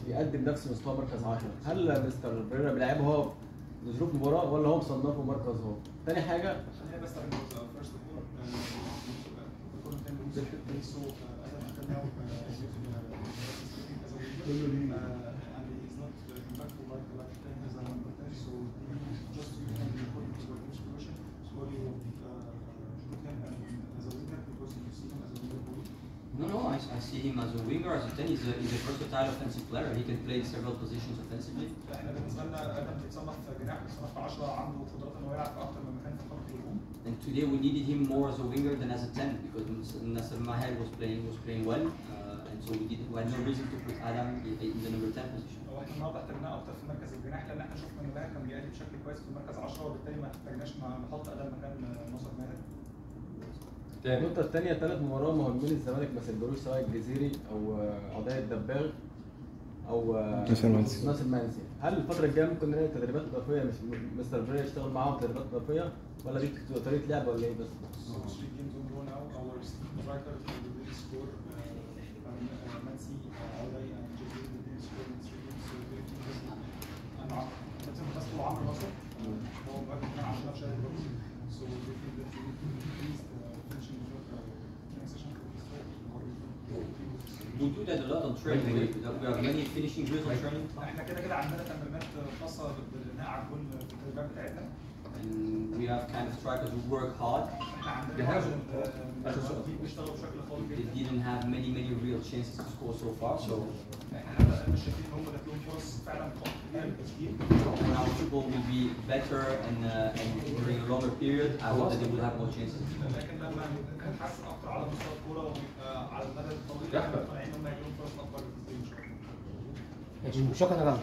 يقدم نفس مستوى مركز 10، هل مستر بريرا بيلعبه هو لظروف مباراه ولا هو مصنفه مركز هو؟ تاني حاجه No, I see him as a winger, as a 10. He's a versatile offensive player. He can play several positions offensively. And today we needed him more as a winger than as a 10 because Nasser Maher was playing well, and so we had no reason to put Adam in the number 10 position. احنا النهارده احتاجناه اكتر في مركز الجناح لان احنا شفنا ان ماهر كان بيأدي بشكل كويس في مركز 10 وبالتالي ما احتاجناش نحط ادم مكان ناصر ماهر. النقطة الثانية، ثلاث مباريات مهمين الزمالك ما سجلوش سواء الجزيري أو عدي الدباغ أو ناصر منسي. هل الفترة الجاية ممكن نلاقي تدريبات إضافية مستر بريرا يشتغل معاهم تدريبات إضافية ولا دي طريقة لعب ولا إيه بس؟ We do that a lot on training. We have many finishing drills on training. احنا كده عندنا تمرينات خاصة بالبناء على الجول في التدريبات بتاعتنا. And we have kind of strikers who work hard. They didn't have many real chances to score so far, so and our football will be better and during a longer period. I hope that they will have more chances. شكرا.